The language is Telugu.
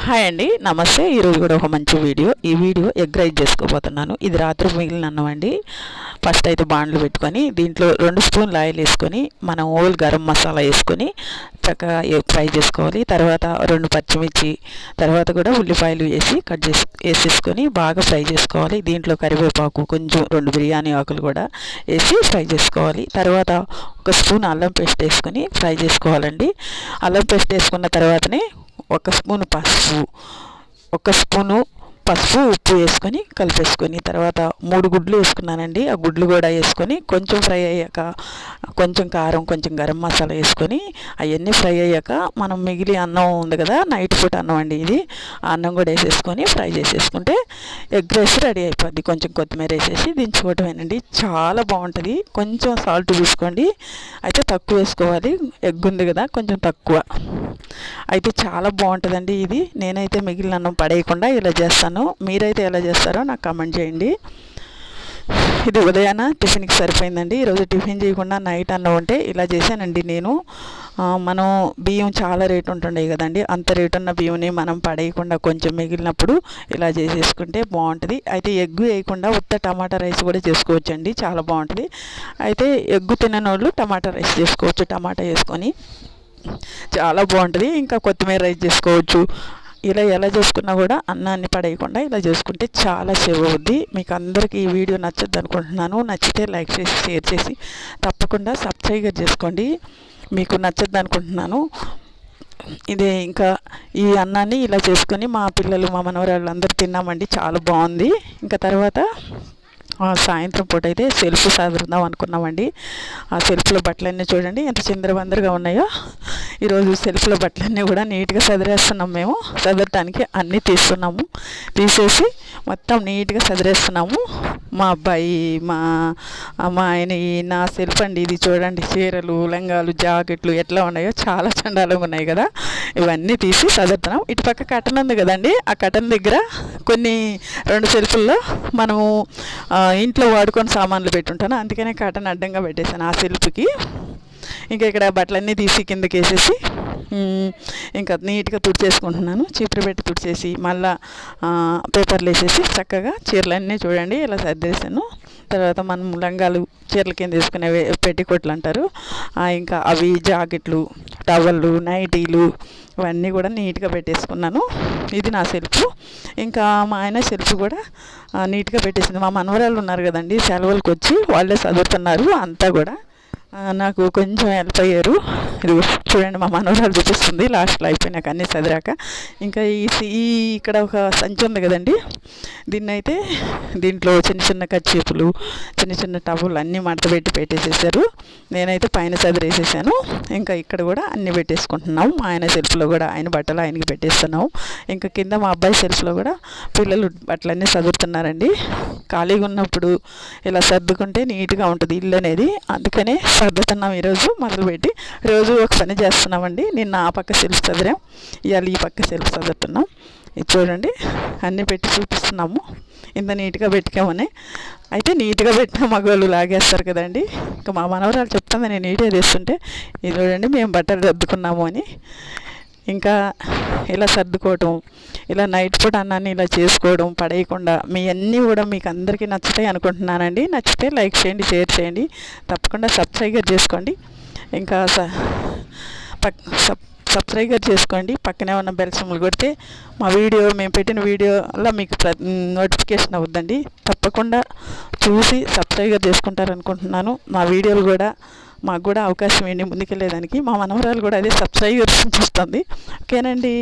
హాయ్ అండి, నమస్తే. ఈరోజు కూడా ఒక మంచి వీడియో. ఈ వీడియో ఎగ్ రైస్ చేసుకోబోతున్నాను. ఇది రాత్రి మిగిలిన అన్నం అండి. ఫస్ట్ అయితే బాండ్లు పెట్టుకొని దీంట్లో 2 స్పూన్లు ఆయిల్ వేసుకొని మనం ఓల్ గరం మసాలా వేసుకొని చక్కగా ఫ్రై చేసుకోవాలి. తర్వాత 2 పచ్చిమిర్చి, తర్వాత కూడా ఉల్లిపాయలు వేసి వేసేసుకొని బాగా ఫ్రై చేసుకోవాలి. దీంట్లో కరివేపాకు, కొంచెం 2 బిర్యానీ ఆకులు కూడా వేసి ఫ్రై చేసుకోవాలి. తర్వాత 1 స్పూన్ అల్లం పేస్ట్ వేసుకొని ఫ్రై చేసుకోవాలండి. అల్లం పేస్ట్ వేసుకున్న తర్వాతనే 1 స్పూను పసుపు, 1 స్పూను ఉప్పు వేసుకొని కలిపేసుకొని తర్వాత 3 గుడ్లు వేసుకున్నానండి. ఆ గుడ్లు కూడా వేసుకొని కొంచెం ఫ్రై అయ్యాక కొంచెం కారం, కొంచెం గరం మసాలా వేసుకొని అవన్నీ ఫ్రై అయ్యాక మనం మిగిలి అన్నం ఉంది కదా, నైట్ పూట అన్నం అండి ఇది, ఆ అన్నం కూడా వేసేసుకొని ఫ్రై చేసేసుకుంటే ఎగ్ రైస్ రెడీ అయిపోద్ది. కొంచెం కొత్తిమీర వేసేసి దించుకోవటమేనండి. చాలా బాగుంటుంది. కొంచెం సాల్ట్ తీసుకోండి, అయితే తక్కువ వేసుకోవాలి. ఎగ్ ఉంది కదా, కొంచెం తక్కువ అయితే చాలా బాగుంటుందండి ఇది. నేనైతే మిగిలిన అన్నం పడేయకుండా ఇలా చేస్తాను. మీరైతే ఎలా చేస్తారో నాకు కామెంట్ చేయండి. ఇది ఉదయాన టిఫిన్కి సరిపోయిందండి. ఈరోజు టిఫిన్ చేయకుండా నైట్ అన్నం ఉంటే ఇలా చేశానండి నేను. మనం బియ్యం చాలా రేటు ఉంటుండే కదండి, అంత రేటు ఉన్న బియ్యంని మనం పడేయకుండా కొంచెం మిగిలినప్పుడు ఇలా చేసేసుకుంటే బాగుంటుంది. అయితే ఎగ్గు వేయకుండా ఉత్త టమాటా రైస్ కూడా చేసుకోవచ్చండి, చాలా బాగుంటుంది. అయితే ఎగ్గు తినని వాళ్ళు టమాటా రైస్ చేసుకోవచ్చు, టమాటా వేసుకొని చాలా బాగుంటుంది. ఇంకా కొత్తిమీర రైస్ చేసుకోవచ్చు. ఇలా ఎలా చేసుకున్నా కూడా అన్నాన్ని పడేయకుండా ఇలా చేసుకుంటే చాలా సేవ్ అవుద్ది. మీకు అందరికీ ఈ వీడియో నచ్చద్దు అనుకుంటున్నాను. నచ్చితే లైక్ చేసి షేర్ చేసి తప్పకుండా సబ్స్క్రైబ్ చేసుకోండి. మీకు నచ్చద్దు అనుకుంటున్నాను. ఇదే ఇంకా ఈ అన్నాన్ని ఇలా చేసుకొని మా పిల్లలు, మా మనవరాళ్ళు అందరూ తిన్నామండి. చాలా బాగుంది. ఇంకా తర్వాత సాయంత్రం పూట అయితే సెల్ఫ్ సదురుదాం అనుకున్నామండి. ఆ సెల్ఫ్లో బట్టలన్నీ చూడండి ఎంత చిందరవందరగా ఉన్నాయో. ఈరోజు సెల్ఫ్లో బట్టలన్నీ కూడా నీట్గా సదిరేస్తున్నాం. మేము సదరటానికి అన్నీ తీసేసి మొత్తం నీట్గా సదిరేస్తున్నాము. మా అబ్బాయి, మా ఆయన, నా సెల్ఫ్ అండి ఇది. చూడండి చీరలు, లంగాలు, జాకెట్లు ఎట్లా ఉన్నాయో, చాలా చండాలంగా ఉన్నాయి కదా. ఇవన్నీ తీసి సదురుతున్నాం. ఇటు పక్క కటన్ ఉంది కదండి, ఆ కటన్ దగ్గర కొన్ని 2 సెల్ఫుల్లో మనము ఇంట్లో వాడుకొని సామాన్లు పెట్టుంటాను, అందుకనే కటన్ అడ్డంగా పెట్టేశాను ఆ సెల్ఫ్కి. ఇంకా ఇక్కడ బట్టలన్నీ తీసి కిందకి వేసేసి ఇంకా నీట్గా తుడిచేసుకుంటున్నాను. చీపురు పెట్టి తుడిచేసి మళ్ళీ పేపర్లు వేసేసి చక్కగా చీరలన్నీ చూడండి ఇలా సర్దేశాను. తర్వాత మనం లంగాలు చీరల కింద వేసుకునే పెట్టికోట్లు అంటారు, ఇంకా అవి, జాకెట్లు, టవళ్ళు, నైటీలు ఇవన్నీ కూడా నీట్గా పెట్టేసుకున్నాను. ఇది నా సెల్ఫ్. ఇంకా మా ఆయన సెల్ఫ్ కూడా నీట్గా పెట్టేసింది. మా మనవరాళ్ళు ఉన్నారు కదండి, సెలవులకు వచ్చి వాళ్ళే చదువుతున్నారు. అంతా కూడా నాకు కొంచెం హెల్ప్ అయ్యారు. ఇది చూడండి మా మనవరాలు చూపిస్తుంది లాస్ట్లో అయిపోయినాక అన్నీ చదిరాక. ఇంకా ఈ ఇక్కడ ఒక సంచి ఉంది కదండి, దీన్నైతే దీంట్లో చిన్న చిన్న కర్చీపులు, చిన్న చిన్న టవల్ అన్నీ మడత పెట్టేసేసారు. నేనైతే పైన చదిరేసేసాను. ఇంకా ఇక్కడ కూడా అన్నీ పెట్టేసుకుంటున్నాము. మా ఆయన సెల్ఫ్లో కూడా ఆయన బట్టలు ఆయనకి పెట్టేస్తున్నాము. ఇంకా కింద మా అబ్బాయి సెల్ఫ్లో కూడా పిల్లలు బట్టలన్నీ చదువుతున్నారండి. ఖాళీగా ఉన్నప్పుడు ఇలా సర్దుకుంటే నీట్గా ఉంటుంది ఇల్లు అనేది, అందుకనే సర్దుతున్నాం ఈరోజు మొదలుపెట్టి. రోజు ఒక పని చేస్తున్నామండి. నిన్న ఆ పక్క సెల్ఫ్ చదిరాం, ఇవాళ ఈ పక్క సెల్ఫ్ చదువుతున్నాం. ఇది చూడండి అన్నీ పెట్టి చూపిస్తున్నాము. ఇంత నీట్గా పెట్టుకోమని. అయితే నీట్గా పెట్టిన మగవాళ్ళు లాగేస్తారు కదండి. ఇంకా మా మనవరాలు చెప్తుంది నేను నీట్గా చేస్తుంటే, ఇది చూడండి మేము బట్టలు సర్దుకున్నాము అని. ఇంకా ఇలా సర్దుకోవటం, ఇలా నైట్ పూట అన్నాన్ని ఇలా చేసుకోవడం పడేయకుండా, మీ అన్నీ కూడా మీకు అందరికీ నచ్చుతాయి అనుకుంటున్నానండి. నచ్చితే లైక్ చేయండి, షేర్ చేయండి, తప్పకుండా సబ్స్క్రైబ్ చేసుకోండి. ఇంకా సబ్స్క్రైబ్ చేసుకోండి. పక్కనే ఉన్న బెల్ సింబల్ కొడితే మా వీడియో, మేము పెట్టిన వీడియోలో మీకు నోటిఫికేషన్ అవుద్దండి. తప్పకుండా చూసి సబ్స్క్రైబ్ చేసుకుంటారనుకుంటున్నాను. మా వీడియోలు కూడా మాకు కూడా అవకాశం ఏంటి ముందుకెళ్ళేదానికి. మా మనవరాలు కూడా అదే సబ్స్క్రైబ్ చూస్తుంది. ఓకేనండి.